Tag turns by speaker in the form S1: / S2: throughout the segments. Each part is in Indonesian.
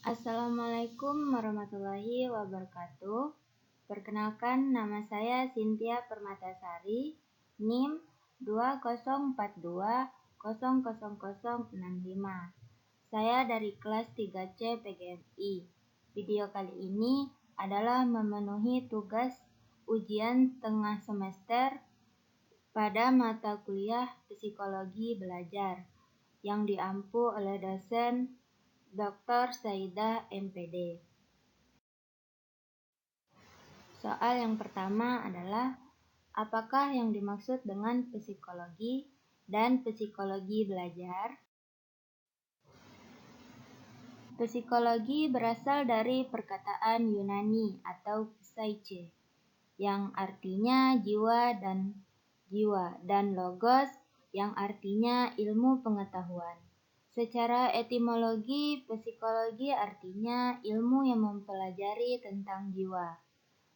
S1: Assalamualaikum warahmatullahi wabarakatuh. Perkenalkan, nama saya Cynthia Permatasari, NIM 2042000065. Saya dari kelas 3C PGMI. Video kali ini adalah memenuhi tugas ujian tengah semester pada mata kuliah Psikologi Belajar yang diampu oleh dosen Dr. Saidah MPD. Soal yang pertama adalah, apakah yang dimaksud dengan psikologi dan psikologi belajar? Psikologi berasal dari perkataan Yunani atau psyche, yang artinya jiwa, dan logos yang artinya ilmu pengetahuan. Secara etimologi, psikologi artinya ilmu yang mempelajari tentang jiwa,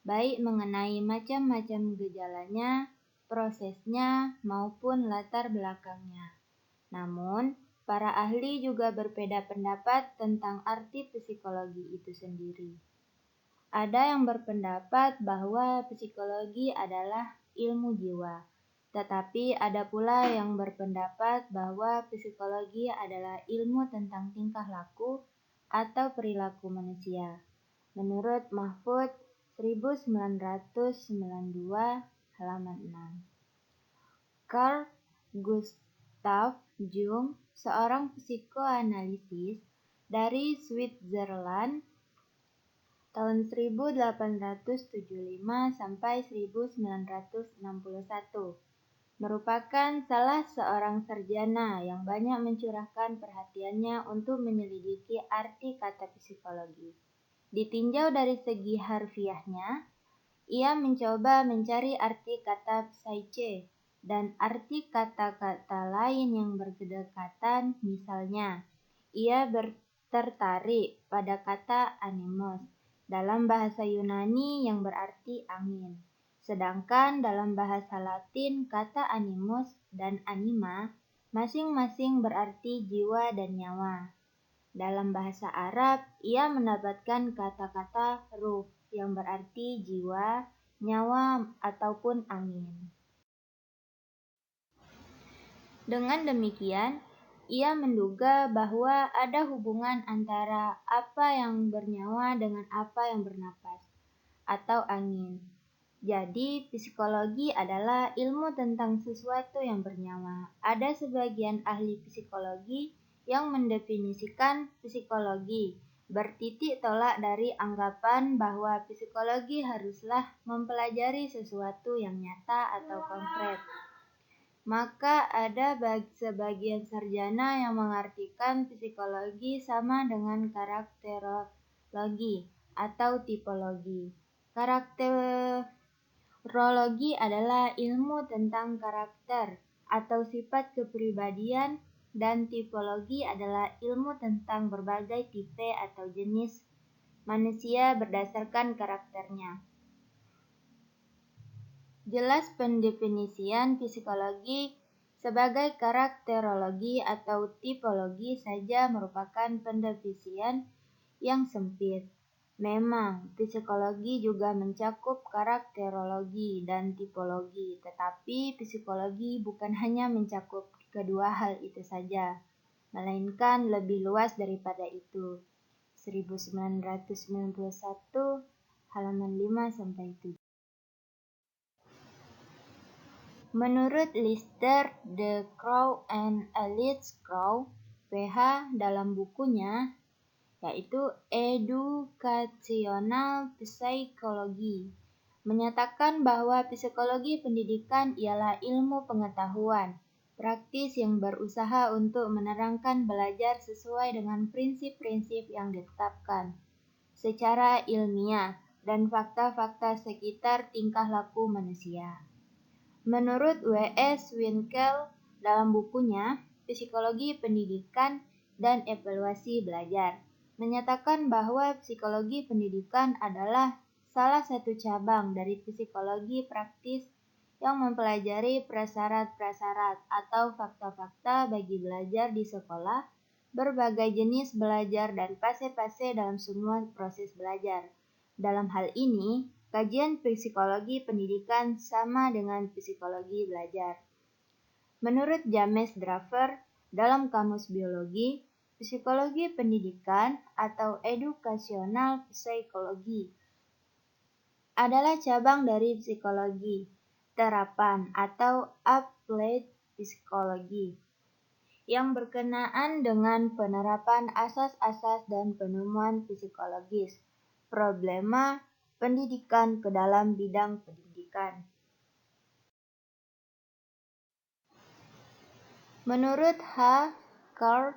S1: baik mengenai macam-macam gejalanya, prosesnya, maupun latar belakangnya. Namun, para ahli juga berbeda pendapat tentang arti psikologi itu sendiri. Ada yang berpendapat bahwa psikologi adalah ilmu jiwa, tetapi ada pula yang berpendapat bahwa psikologi adalah ilmu tentang tingkah laku atau perilaku manusia. Menurut Mahfud 1992 halaman 6. Carl Gustav Jung, seorang psikoanalisis dari Switzerland tahun 1875 sampai 1961, merupakan salah seorang sarjana yang banyak mencurahkan perhatiannya untuk menyelidiki arti kata psikologi. Ditinjau dari segi harfiahnya, ia mencoba mencari arti kata psyche dan arti kata-kata lain yang berdekatan. Misalnya, ia tertarik pada kata animus dalam bahasa Yunani yang berarti angin. Sedangkan dalam bahasa Latin, kata animus dan anima masing-masing berarti jiwa dan nyawa. Dalam bahasa Arab, ia mendapatkan kata-kata ruh yang berarti jiwa, nyawa, ataupun angin. Dengan demikian, ia menduga bahwa ada hubungan antara apa yang bernyawa dengan apa yang bernapas, atau angin. Jadi, psikologi adalah ilmu tentang sesuatu yang bernyawa. Ada sebagian ahli psikologi yang mendefinisikan psikologi bertitik tolak dari anggapan bahwa psikologi haruslah mempelajari sesuatu yang nyata atau konkret. Maka ada sebagian sarjana yang mengartikan psikologi sama dengan karakterologi atau tipologi. Karakterologi adalah ilmu tentang karakter atau sifat kepribadian, dan tipologi adalah ilmu tentang berbagai tipe atau jenis manusia berdasarkan karakternya. Jelas pendefinisian psikologi sebagai karakterologi atau tipologi saja merupakan pendefinisian yang sempit. Memang, psikologi juga mencakup karakterologi dan tipologi, tetapi psikologi bukan hanya mencakup kedua hal itu saja, melainkan lebih luas daripada itu. 1991 halaman 5-7. Menurut Lister, The Crow and Elite Crow, PH, dalam bukunya, yaitu Educational Psychology, menyatakan bahwa psikologi pendidikan ialah ilmu pengetahuan praktis yang berusaha untuk menerangkan belajar sesuai dengan prinsip-prinsip yang ditetapkan secara ilmiah dan fakta-fakta sekitar tingkah laku manusia. Menurut W.S. Winkel, dalam bukunya Psikologi Pendidikan dan Evaluasi Belajar, menyatakan bahwa psikologi pendidikan adalah salah satu cabang dari psikologi praktis yang mempelajari prasyarat-prasyarat atau fakta-fakta bagi belajar di sekolah berbagai jenis belajar dan fase-fase dalam semua proses belajar. Dalam hal ini, kajian psikologi pendidikan sama dengan psikologi belajar. Menurut James Draper, dalam Kamus Biologi, psikologi pendidikan atau educational psychology adalah cabang dari psikologi terapan atau applied psychology yang berkenaan dengan penerapan asas-asas dan penemuan psikologis problema pendidikan ke dalam bidang pendidikan. Menurut H. Carl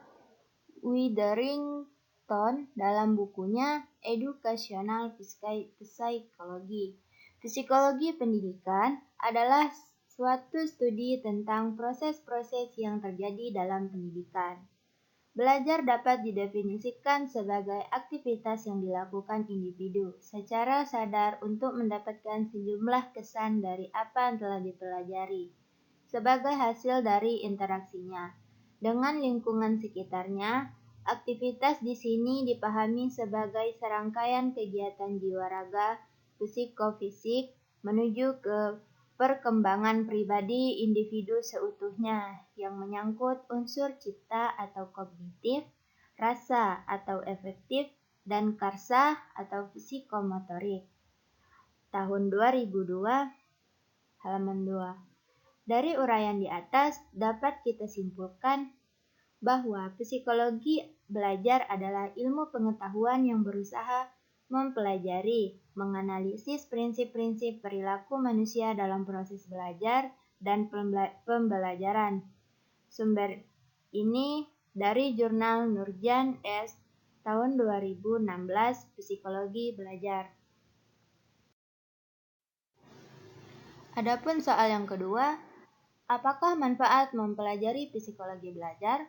S1: Witherington dalam bukunya Educational Psychology, psikologi pendidikan adalah suatu studi tentang proses-proses yang terjadi dalam pendidikan. Belajar dapat didefinisikan sebagai aktivitas yang dilakukan individu secara sadar untuk mendapatkan sejumlah kesan dari apa yang telah dipelajari, sebagai hasil dari interaksinya dengan lingkungan sekitarnya. Aktivitas di sini dipahami sebagai serangkaian kegiatan jiwa raga, psikofisik, menuju ke perkembangan pribadi individu seutuhnya yang menyangkut unsur cipta atau kognitif, rasa atau efektif, dan karsa atau psikomotorik. Tahun 2002, halaman 2. Dari uraian di atas dapat kita simpulkan bahwa psikologi belajar adalah ilmu pengetahuan yang berusaha mempelajari, menganalisis prinsip-prinsip perilaku manusia dalam proses belajar dan pembelajaran. Sumber ini dari jurnal Nurjan S. tahun 2016, Psikologi Belajar. Adapun soal yang kedua, apakah manfaat mempelajari psikologi belajar?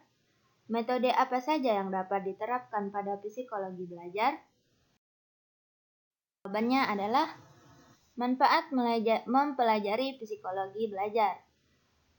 S1: Metode apa saja yang dapat diterapkan pada psikologi belajar? Jawabannya adalah manfaat mempelajari psikologi belajar.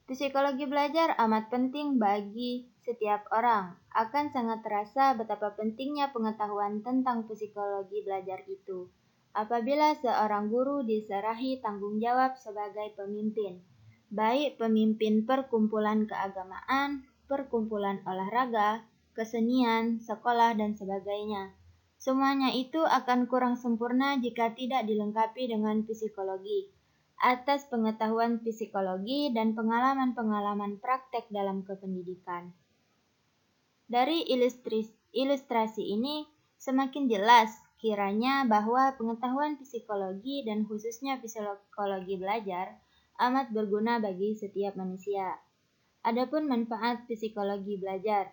S1: Psikologi belajar amat penting bagi setiap orang. Akan sangat terasa betapa pentingnya pengetahuan tentang psikologi belajar itu apabila seorang guru diserahi tanggung jawab sebagai pemimpin, baik pemimpin perkumpulan keagamaan, perkumpulan olahraga, kesenian, sekolah, dan sebagainya. Semuanya itu akan kurang sempurna jika tidak dilengkapi dengan psikologi. Atas pengetahuan psikologi dan pengalaman-pengalaman praktek dalam kependidikan. Dari ilustrasi ini semakin jelas kiranya bahwa pengetahuan psikologi dan khususnya psikologi belajar amat berguna bagi setiap manusia. Adapun manfaat psikologi belajar.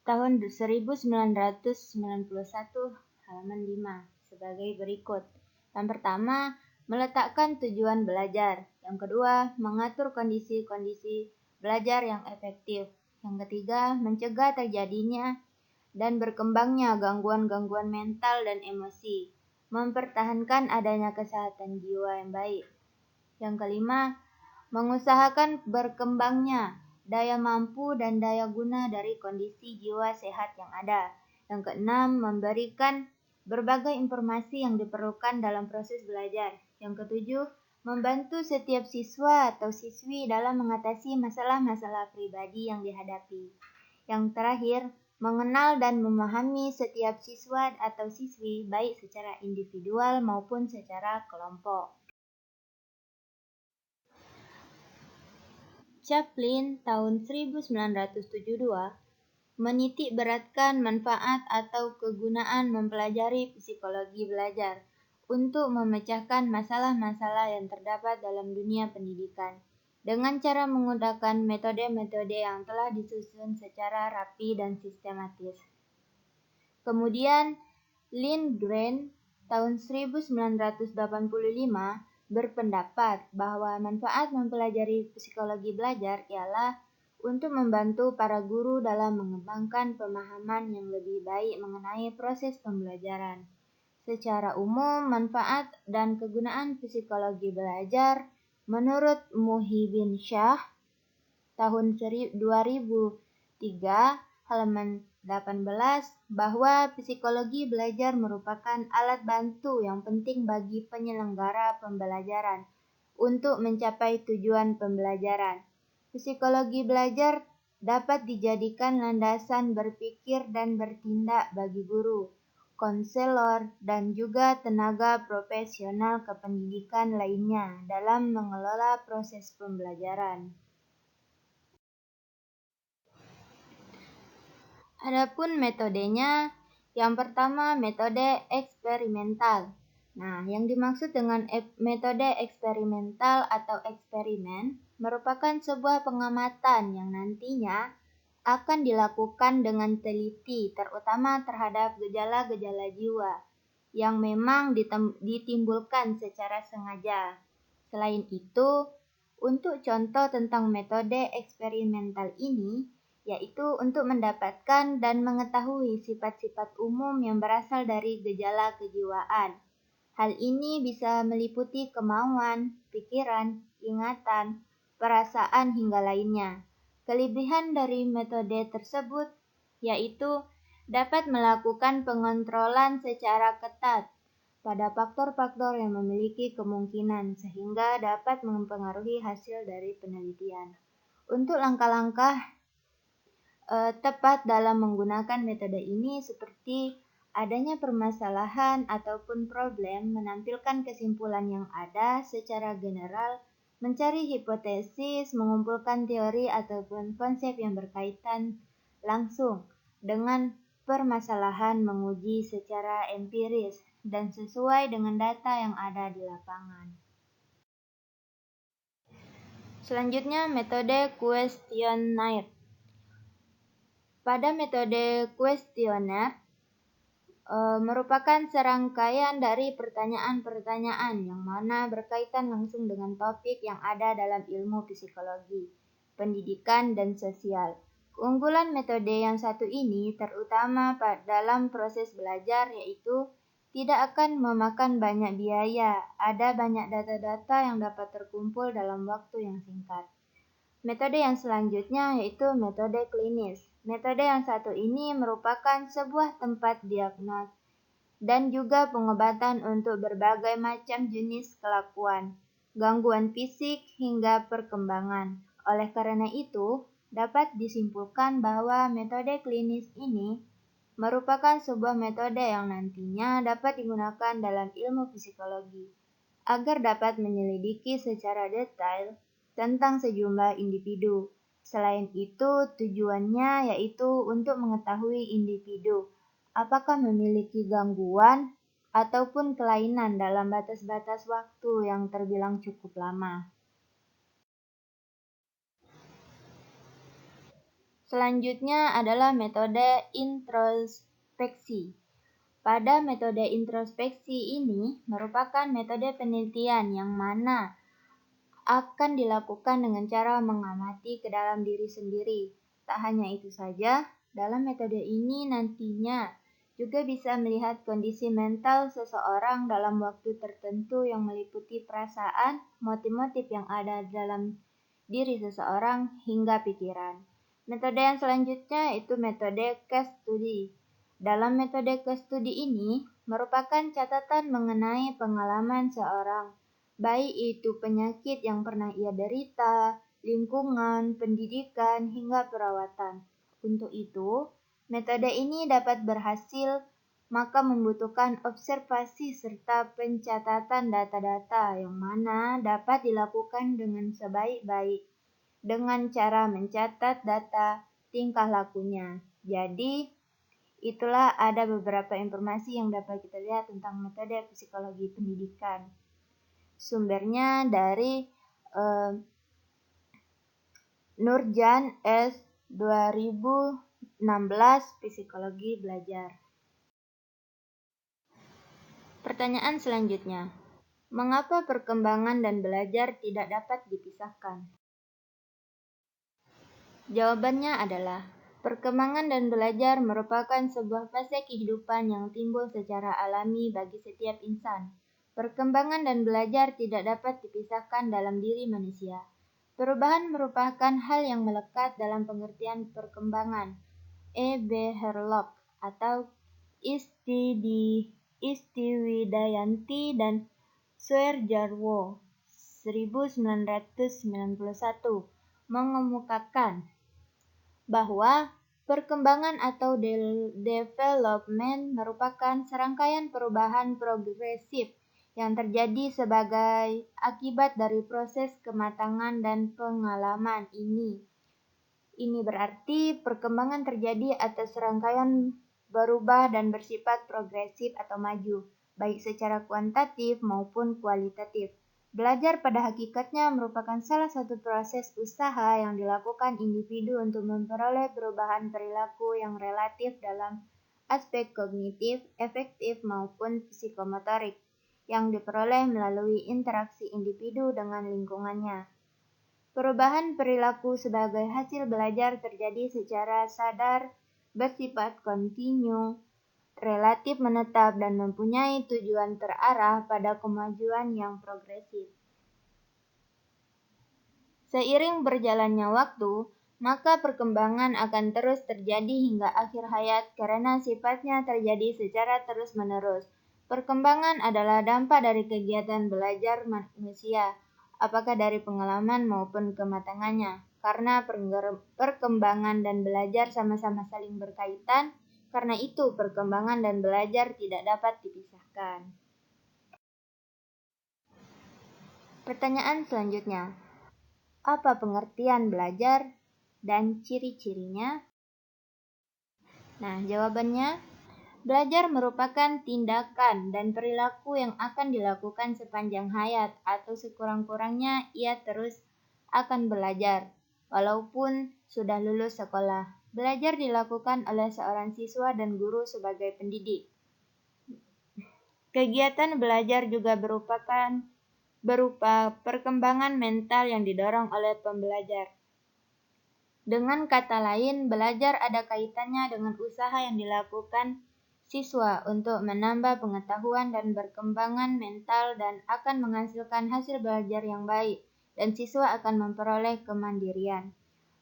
S1: Tahun 1991, halaman 5, sebagai berikut. Yang pertama, meletakkan tujuan belajar. Yang kedua, mengatur kondisi-kondisi belajar yang efektif. Yang ketiga, mencegah terjadinya dan berkembangnya gangguan-gangguan mental dan emosi. Mempertahankan adanya kesehatan jiwa yang baik. Yang kelima, mengusahakan berkembangnya daya mampu dan daya guna dari kondisi jiwa sehat yang ada. Yang keenam, memberikan berbagai informasi yang diperlukan dalam proses belajar. Yang ketujuh, membantu setiap siswa atau siswi dalam mengatasi masalah-masalah pribadi yang dihadapi. Yang terakhir, mengenal dan memahami setiap siswa atau siswi baik secara individual maupun secara kelompok. Chaplin tahun 1972 menitik beratkan manfaat atau kegunaan mempelajari psikologi belajar untuk memecahkan masalah-masalah yang terdapat dalam dunia pendidikan dengan cara menggunakan metode-metode yang telah disusun secara rapi dan sistematis. Kemudian, Lindgren tahun 1985 berpendapat bahwa manfaat mempelajari psikologi belajar ialah untuk membantu para guru dalam mengembangkan pemahaman yang lebih baik mengenai proses pembelajaran. Secara umum, manfaat dan kegunaan psikologi belajar menurut Muhyiddin Shah tahun 2013 3, halaman 18, bahwa psikologi belajar merupakan alat bantu yang penting bagi penyelenggara pembelajaran untuk mencapai tujuan pembelajaran. Psikologi belajar dapat dijadikan landasan berpikir dan bertindak bagi guru, konselor, dan juga tenaga profesional kependidikan lainnya dalam mengelola proses pembelajaran. Adapun metodenya, yang pertama metode eksperimental. Nah, yang dimaksud dengan metode eksperimental atau eksperimen merupakan sebuah pengamatan yang nantinya akan dilakukan dengan teliti, terutama terhadap gejala-gejala jiwa yang memang ditimbulkan secara sengaja. Selain itu, untuk contoh tentang metode eksperimental ini, yaitu untuk mendapatkan dan mengetahui sifat-sifat umum yang berasal dari gejala kejiwaan. Hal ini bisa meliputi kemauan, pikiran, ingatan, perasaan, hingga lainnya. Kelebihan dari metode tersebut yaitu dapat melakukan pengontrolan secara ketat pada faktor-faktor yang memiliki kemungkinan sehingga dapat mempengaruhi hasil dari penelitian. Untuk langkah-langkah tepat dalam menggunakan metode ini seperti adanya permasalahan ataupun problem, menampilkan kesimpulan yang ada secara general, mencari hipotesis, mengumpulkan teori ataupun konsep yang berkaitan langsung dengan permasalahan, menguji secara empiris dan sesuai dengan data yang ada di lapangan. Selanjutnya, metode kuesioner. Pada metode kuesioner merupakan serangkaian dari pertanyaan-pertanyaan yang mana berkaitan langsung dengan topik yang ada dalam ilmu psikologi, pendidikan, dan sosial. Keunggulan metode yang satu ini terutama dalam proses belajar yaitu tidak akan memakan banyak biaya, ada banyak data-data yang dapat terkumpul dalam waktu yang singkat. Metode yang selanjutnya yaitu metode klinis. Metode yang satu ini merupakan sebuah tempat diagnos dan juga pengobatan untuk berbagai macam jenis kelakuan, gangguan fisik hingga perkembangan. Oleh karena itu, dapat disimpulkan bahwa metode klinis ini merupakan sebuah metode yang nantinya dapat digunakan dalam ilmu psikologi agar dapat menyelidiki secara detail tentang sejumlah individu. Selain itu, tujuannya yaitu untuk mengetahui individu apakah memiliki gangguan ataupun kelainan dalam batas-batas waktu yang terbilang cukup lama. Selanjutnya adalah metode introspeksi. Pada metode introspeksi ini merupakan metode penelitian yang mana akan dilakukan dengan cara mengamati ke dalam diri sendiri. Tak hanya itu saja, dalam metode ini nantinya juga bisa melihat kondisi mental seseorang dalam waktu tertentu yang meliputi perasaan, motif-motif yang ada dalam diri seseorang, hingga pikiran. Metode yang selanjutnya itu metode case study. Dalam metode case study ini merupakan catatan mengenai pengalaman seorang, baik itu penyakit yang pernah ia derita, lingkungan, pendidikan, hingga perawatan. Untuk itu, metode ini dapat berhasil, maka membutuhkan observasi serta pencatatan data-data yang mana dapat dilakukan dengan sebaik-baik dengan cara mencatat data tingkah lakunya. Jadi, itulah ada beberapa informasi yang dapat kita lihat tentang metode psikologi pendidikan. Sumbernya dari Nurjan S. 2016 Psikologi Belajar. Pertanyaan selanjutnya. Mengapa perkembangan dan belajar tidak dapat dipisahkan? Jawabannya adalah, perkembangan dan belajar merupakan sebuah fase kehidupan yang timbul secara alami bagi setiap insan. Perkembangan dan belajar tidak dapat dipisahkan dalam diri manusia. Perubahan merupakan hal yang melekat dalam pengertian perkembangan. E. B. Herlock atau Istiwidayanti dan Suerjarwo 1991 mengemukakan bahwa perkembangan atau development merupakan serangkaian perubahan progresif yang terjadi sebagai akibat dari proses kematangan dan pengalaman ini. Ini berarti perkembangan terjadi atas serangkaian berubah dan bersifat progresif atau maju, baik secara kuantitatif maupun kualitatif. Belajar pada hakikatnya merupakan salah satu proses usaha yang dilakukan individu untuk memperoleh perubahan perilaku yang relatif dalam aspek kognitif, efektif maupun psikomotorik yang diperoleh melalui interaksi individu dengan lingkungannya. Perubahan perilaku sebagai hasil belajar terjadi secara sadar, bersifat kontinu, relatif menetap, dan mempunyai tujuan terarah pada kemajuan yang progresif. Seiring berjalannya waktu, maka perkembangan akan terus terjadi hingga akhir hayat karena sifatnya terjadi secara terus-menerus. Perkembangan adalah dampak dari kegiatan belajar manusia, apakah dari pengalaman maupun kematangannya. Karena perkembangan dan belajar sama-sama saling berkaitan, karena itu perkembangan dan belajar tidak dapat dipisahkan. Pertanyaan selanjutnya, apa pengertian belajar dan ciri-cirinya? Nah, jawabannya, belajar merupakan tindakan dan perilaku yang akan dilakukan sepanjang hayat atau sekurang-kurangnya ia terus akan belajar, walaupun sudah lulus sekolah. Belajar dilakukan oleh seorang siswa dan guru sebagai pendidik. Kegiatan belajar juga berupa perkembangan mental yang didorong oleh pembelajar. Dengan kata lain, belajar ada kaitannya dengan usaha yang dilakukan siswa untuk menambah pengetahuan dan perkembangan mental dan akan menghasilkan hasil belajar yang baik, dan siswa akan memperoleh kemandirian.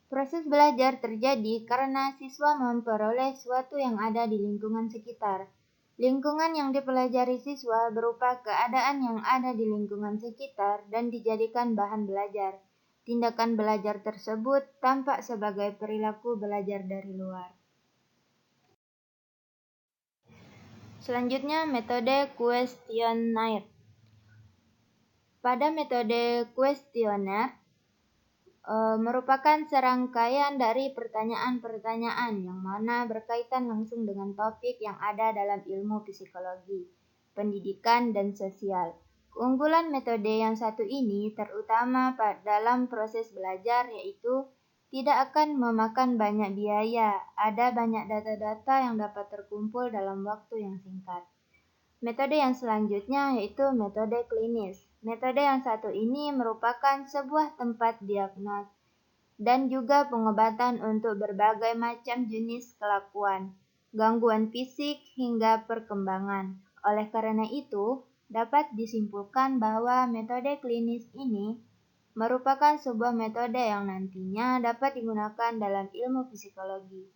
S1: Proses belajar terjadi karena siswa memperoleh sesuatu yang ada di lingkungan sekitar. Lingkungan yang dipelajari siswa berupa keadaan yang ada di lingkungan sekitar dan dijadikan bahan belajar. Tindakan belajar tersebut tampak sebagai perilaku belajar dari luar. Selanjutnya, metode kuesioner. Pada metode kuesioner, merupakan serangkaian dari pertanyaan-pertanyaan yang mana berkaitan langsung dengan topik yang ada dalam ilmu psikologi, pendidikan, dan sosial. Keunggulan metode yang satu ini terutama dalam proses belajar yaitu tidak akan memakan banyak biaya, ada banyak data-data yang dapat terkumpul dalam waktu yang singkat. Metode yang selanjutnya yaitu metode klinis. Metode yang satu ini merupakan sebuah tempat diagnos dan juga pengobatan untuk berbagai macam jenis kelakuan, gangguan fisik hingga perkembangan. Oleh karena itu, dapat disimpulkan bahwa metode klinis ini merupakan sebuah metode yang nantinya dapat digunakan dalam ilmu psikologi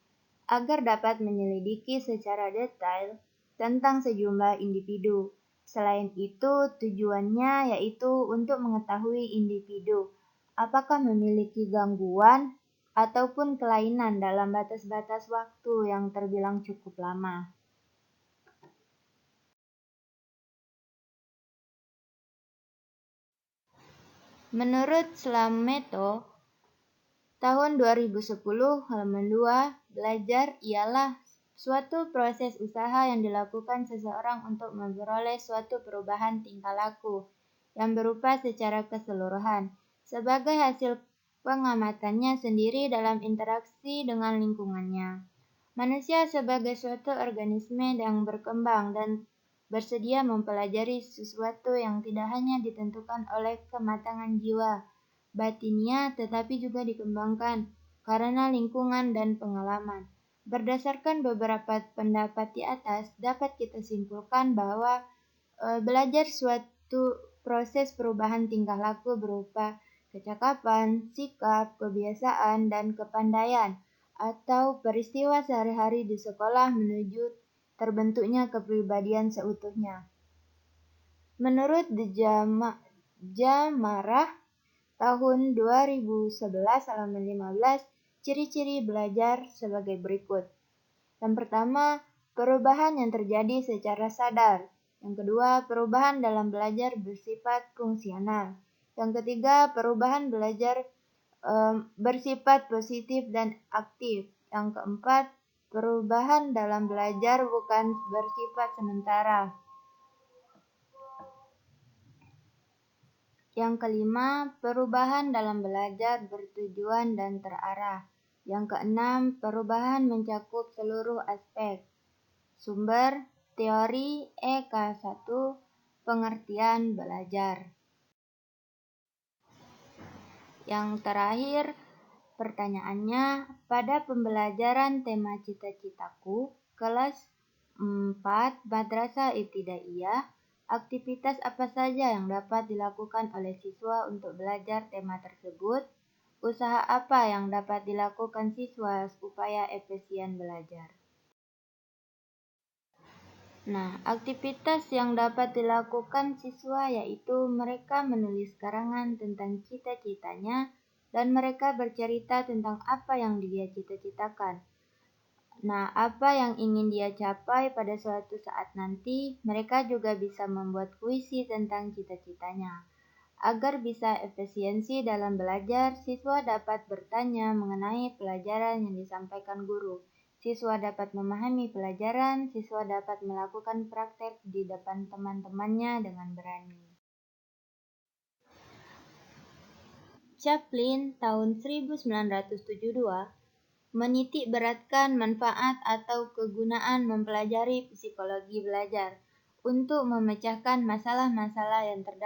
S1: agar dapat menyelidiki secara detail tentang sejumlah individu. Selain itu, tujuannya yaitu untuk mengetahui individu apakah memiliki gangguan ataupun kelainan dalam batas-batas waktu yang terbilang cukup lama. Menurut Slameto, tahun 2010 halaman 2, belajar ialah suatu proses usaha yang dilakukan seseorang untuk memperoleh suatu perubahan tingkah laku yang berupa secara keseluruhan sebagai hasil pengamatannya sendiri dalam interaksi dengan lingkungannya. Manusia sebagai suatu organisme yang berkembang dan bersedia mempelajari sesuatu yang tidak hanya ditentukan oleh kematangan jiwa batinnya tetapi juga dikembangkan karena lingkungan dan pengalaman. Berdasarkan beberapa pendapat di atas, dapat kita simpulkan bahwa belajar suatu proses perubahan tingkah laku berupa kecakapan, sikap, kebiasaan, dan kepandaian, atau peristiwa sehari-hari di sekolah menuju terbentuknya kepribadian seutuhnya. Menurut Jamarah tahun 2011 halaman 15, ciri-ciri belajar sebagai berikut. Yang pertama, perubahan yang terjadi secara sadar. Yang kedua, perubahan dalam belajar bersifat fungsional. Yang ketiga, perubahan belajar bersifat positif dan aktif. Yang keempat, perubahan dalam belajar bukan bersifat sementara. Yang kelima, perubahan dalam belajar bertujuan dan terarah. Yang keenam, perubahan mencakup seluruh aspek. Sumber, teori EK1, pengertian belajar. Yang terakhir, pertanyaannya, pada pembelajaran tema cita-citaku, kelas 4 Madrasah Ibtidaiyah, aktivitas apa saja yang dapat dilakukan oleh siswa untuk belajar tema tersebut? Usaha apa yang dapat dilakukan siswa supaya efisien belajar? Nah, aktivitas yang dapat dilakukan siswa yaitu mereka menulis karangan tentang cita-citanya dan mereka bercerita tentang apa yang dia cita-citakan. Nah, apa yang ingin dia capai pada suatu saat nanti, mereka juga bisa membuat puisi tentang cita-citanya. Agar bisa efisiensi dalam belajar, siswa dapat bertanya mengenai pelajaran yang disampaikan guru. Siswa dapat memahami pelajaran, siswa dapat melakukan praktek di depan teman-temannya dengan berani. Chaplin tahun 1972 menitik beratkan manfaat atau kegunaan mempelajari psikologi belajar untuk memecahkan masalah-masalah yang terdapat